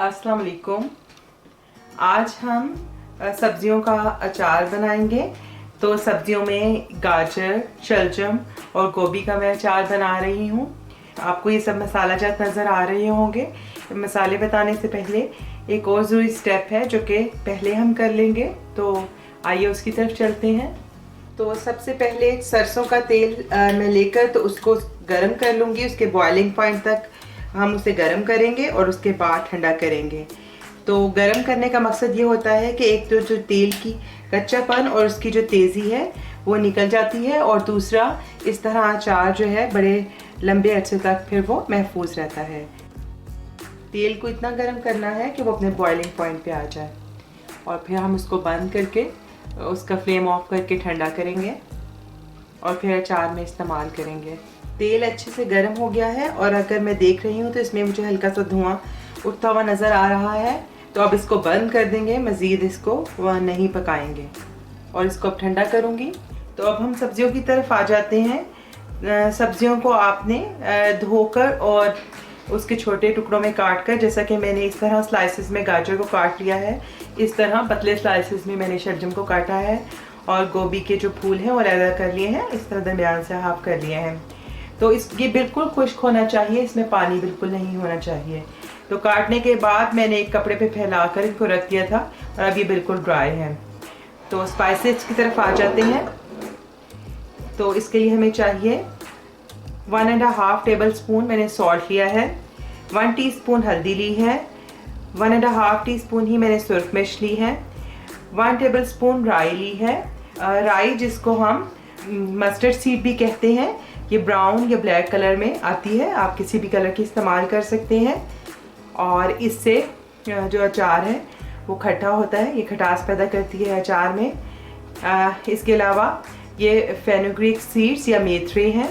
अस्सलाम वालेकुम। आज हम सब्जियों का अचार बनाएंगे। तो सब्जियों में गाजर, शलजम और गोभी का मैं अचार बना रही हूँ। आपको ये सब मसाला जात नज़र आ रहे होंगे। मसाले बताने से पहले एक और ज़रूरी स्टेप है जो कि पहले हम कर लेंगे, तो आइए उसकी तरफ चलते हैं। तो सबसे पहले सरसों का तेल मैं लेकर तो उसको गर्म कर लूँगी। उसके बॉइलिंग पॉइंट तक हम उसे गर्म करेंगे और उसके बाद ठंडा करेंगे। तो गर्म करने का मकसद ये होता है कि एक तो जो तेल की कच्चापन और उसकी जो तेज़ी है वो निकल जाती है, और दूसरा इस तरह अचार जो है बड़े लंबे अरसे तक फिर वो महफूज रहता है। तेल को इतना गर्म करना है कि वो अपने बॉइलिंग पॉइंट पे आ जाए, और फिर हम उसको बंद करके उसका फ्लेम ऑफ करके ठंडा करेंगे और फिर अचार में इस्तेमाल करेंगे। तेल अच्छे से गर्म हो गया है, और अगर मैं देख रही हूँ तो इसमें मुझे हल्का सा धुआं उठता हुआ नज़र आ रहा है। तो अब इसको बंद कर देंगे, मज़ीद इसको वह नहीं पकाएंगे और इसको अब ठंडा करूँगी। तो अब हम सब्जियों की तरफ आ जाते हैं। सब्जियों को आपने धोकर और उसके छोटे टुकड़ों में काट कर, जैसा कि मैंने इस तरह स्लाइसेस में गाजर को काट लिया है, इस तरह पतले स्लाइसेस में मैंने शलजम को काटा है, और गोभी के जो फूल हैं वो अलग कर लिए हैं, इस तरह दरमियान से हाफ कर लिए हैं। तो ये बिल्कुल खुश्क होना चाहिए, इसमें पानी बिल्कुल नहीं होना चाहिए। तो काटने के बाद मैंने एक कपड़े पे फैलाकर इनको रख दिया था, और अब ये बिल्कुल ड्राई है। तो स्पाइसेस की तरफ आ जाते हैं। तो इसके लिए हमें चाहिए 1.5 टेबल स्पून मैंने सॉल्ट लिया है, 1 टीस्पून हल्दी ली है, 1.5 टीस्पून ही मैंने सुरख मिर्च ली है, 1 टेबल स्पून राई ली है। राई जिसको हम मस्टर्ड सीड भी कहते हैं, ये ब्राउन या ब्लैक कलर में आती है, आप किसी भी कलर की इस्तेमाल कर सकते हैं, और इससे जो अचार है वो खट्टा होता है, ये खटास पैदा करती है अचार में। इसके अलावा ये फेनुग्रीक सीड्स या मेथरे हैं,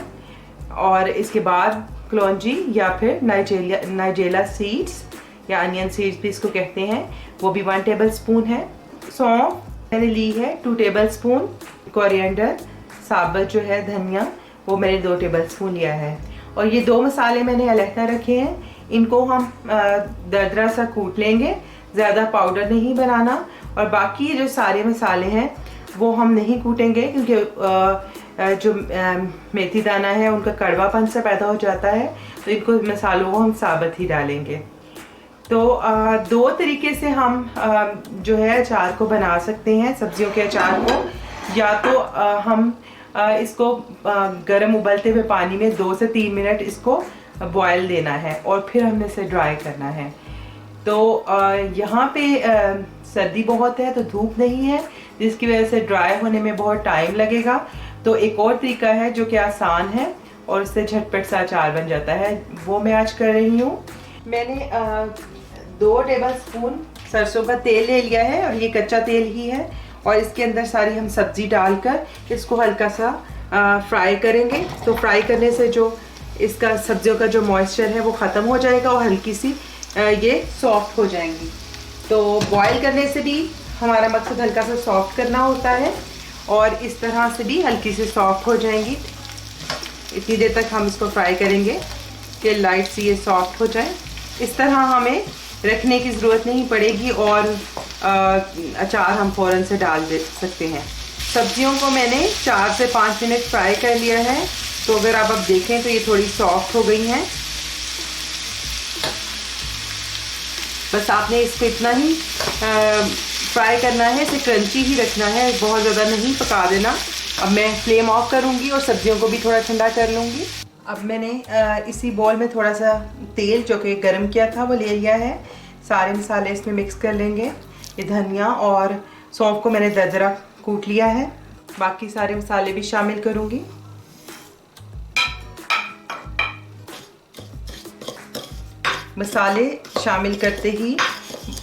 और इसके बाद क्लौंजी या फिर नाइजेला सीड्स या अनियन सीड्स भी इसको कहते हैं, वो भी 1 टेबल स्पून है। सौंफ मैंने ली है 2 टेबल स्पून, कोरिएंडर साबुत जो है धनिया वो मैंने 2 टेबल स्पून लिया है। और ये 2 मसाले मैंने अलहदा रखे हैं, इनको हम दरदरा सा कूट लेंगे, ज़्यादा पाउडर नहीं बनाना। और बाकी जो सारे मसाले हैं वो हम नहीं कूटेंगे, क्योंकि जो मेथी दाना है उनका कड़वापन से पैदा हो जाता है, तो इनको मसालों को हम साबुत ही डालेंगे। तो 2 तरीके से हम जो है अचार को बना सकते हैं, सब्जियों के अचार को। या तो हम इसको गर्म उबलते हुए पानी में 2 से 3 मिनट इसको बॉयल देना है, और फिर हमने इसे ड्राई करना है। तो यहाँ पे सर्दी बहुत है, तो धूप नहीं है, जिसकी वजह से ड्राई होने में बहुत टाइम लगेगा। तो एक और तरीका है जो कि आसान है और इससे झटपट सा अचार बन जाता है, वो मैं आज कर रही हूँ। मैंने 2 टेबल स्पून सरसों का तेल ले लिया है, और ये कच्चा तेल ही है, और इसके अंदर सारी हम सब्जी डालकर इसको हल्का सा फ्राई करेंगे। तो फ्राई करने से जो इसका सब्जियों का जो मॉइस्चर है वो ख़त्म हो जाएगा, और हल्की सी ये सॉफ्ट हो जाएंगी। तो बॉईल करने से भी हमारा मकसद हल्का सा सॉफ्ट करना होता है, और इस तरह से भी हल्की सी सॉफ्ट हो जाएंगी। इतनी देर तक हम इसको फ्राई करेंगे कि लाइट सी ये सॉफ्ट हो जाए। इस तरह हमें रखने की ज़रूरत नहीं पड़ेगी, और अचार हम फ़ौरन से डाल दे सकते हैं। सब्जियों को मैंने 4 से 5 मिनट फ्राई कर लिया है। तो अगर आप अब देखें तो ये थोड़ी सॉफ्ट हो गई हैं। बस आपने इसको इतना ही फ्राई करना है, इसे क्रंची ही रखना है, बहुत ज़्यादा नहीं पका देना। अब मैं फ्लेम ऑफ करूँगी और सब्जियों को भी थोड़ा ठंडा कर लूँगी। अब मैंने इसी बॉल में थोड़ा सा तेल जो कि गर्म किया था वो ले लिया है। सारे मसाले इसमें मिक्स कर लेंगे। ये धनिया और सौंफ को मैंने दरदरा कूट लिया है, बाकी सारे मसाले भी शामिल करूँगी। मसाले शामिल करते ही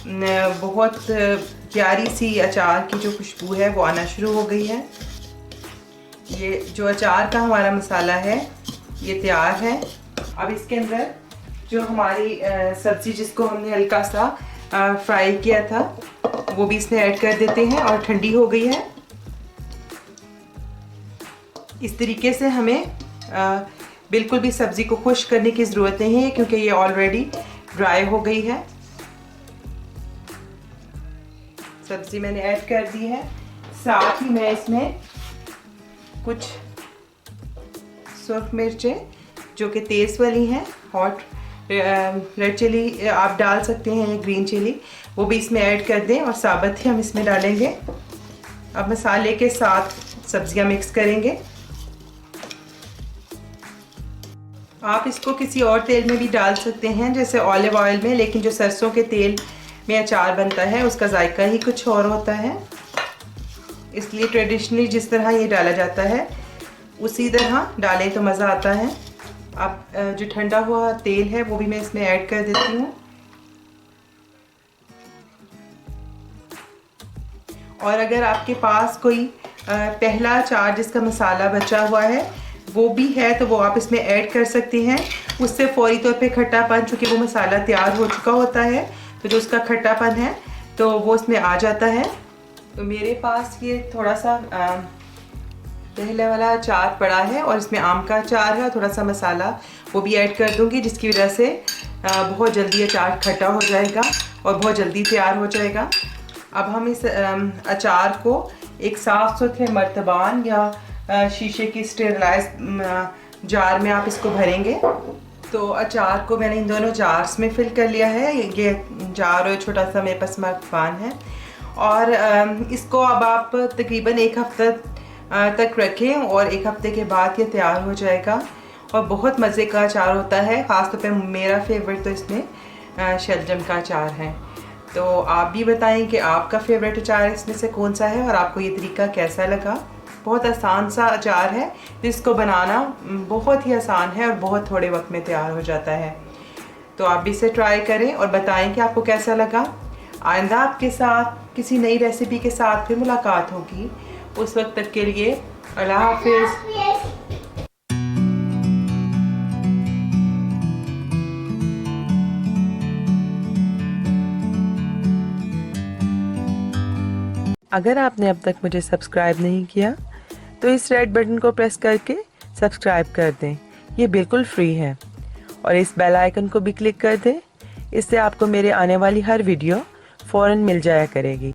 बहुत प्यारी सी अचार की जो खुशबू है वो आना शुरू हो गई है। ये जो अचार का हमारा मसाला है ये तैयार है। अब इसके अंदर जो हमारी सब्ज़ी जिसको हमने हल्का सा फ्राई किया था वो भी इसमें ऐड कर देते हैं, और ठंडी हो गई है। इस तरीके से हमें बिल्कुल भी सब्ज़ी को खुश्क करने की ज़रूरत नहीं है, क्योंकि ये ऑलरेडी ड्राई हो गई है। सब्जी मैंने ऐड कर दी है। साथ ही मैं इसमें कुछ सुर्ख मिर्चें जो कि तेज़ वाली हैं, हॉट रेड चिली आप डाल सकते हैं, या ग्रीन चिली, वो भी इसमें ऐड कर दें और साबुत ही हम इसमें डालेंगे। अब मसाले के साथ सब्जियां मिक्स करेंगे। आप इसको किसी और तेल में भी डाल सकते हैं, जैसे ऑलिव ऑयल में, लेकिन जो सरसों के तेल में अचार बनता है उसका जायका ही कुछ और होता है, इसलिए ट्रेडिशनली जिस तरह ये डाला जाता है उसी तरह डालें तो मज़ा आता है। अब जो ठंडा हुआ तेल है वो भी मैं इसमें ऐड कर देती हूँ। और अगर आपके पास कोई पहला अचार जिसका मसाला बचा हुआ है वो भी है तो वो आप इसमें ऐड कर सकते हैं। उससे फौरी तौर पे खट्टापन, चूँकि वो मसाला तैयार हो चुका होता है तो जो उसका खट्टापन है तो वो इसमें आ जाता है। तो मेरे पास ये थोड़ा सा पहले वाला अचार पड़ा है और इसमें आम का अचार है और थोड़ा सा मसाला वो भी ऐड कर दूंगी, जिसकी वजह से बहुत जल्दी अचार खट्टा हो जाएगा और बहुत जल्दी तैयार हो जाएगा। अब हम इस अचार को एक साफ़ सुथरे मर्तबान या शीशे की स्टेरलाइज जार में आप इसको भरेंगे। तो अचार को मैंने इन दोनों जार्स में फिल कर लिया है। ये जार और छोटा सा मेरे पास मर्तबान है और इसको अब आप तकरीबन एक हफ्ते तक रखें और एक हफ्ते के बाद ये तैयार हो जाएगा और बहुत मज़े का अचार होता है। ख़ासतौर पे मेरा फेवरेट तो इसमें शलजम का अचार है। तो आप भी बताएं कि आपका फेवरेट अचार इसमें से कौन सा है और आपको ये तरीका कैसा लगा। बहुत आसान सा अचार है, जिसको बनाना बहुत ही आसान है और बहुत थोड़े वक्त में तैयार हो जाता है। तो आप भी इसे ट्राई करें और बताएं कि आपको कैसा लगा। आइंदा आपके साथ किसी नई रेसिपी के साथ फिर मुलाकात होगी। उस वक्त तक के लिए अल्लाह हाफिज़। अगर आपने अब तक मुझे सब्सक्राइब नहीं किया तो इस रेड बटन को प्रेस करके सब्सक्राइब कर दें, ये बिल्कुल फ्री है। और इस बेल आइकन को भी क्लिक कर दें, इससे आपको मेरे आने वाली हर वीडियो फ़ौरन मिल जाया करेगी।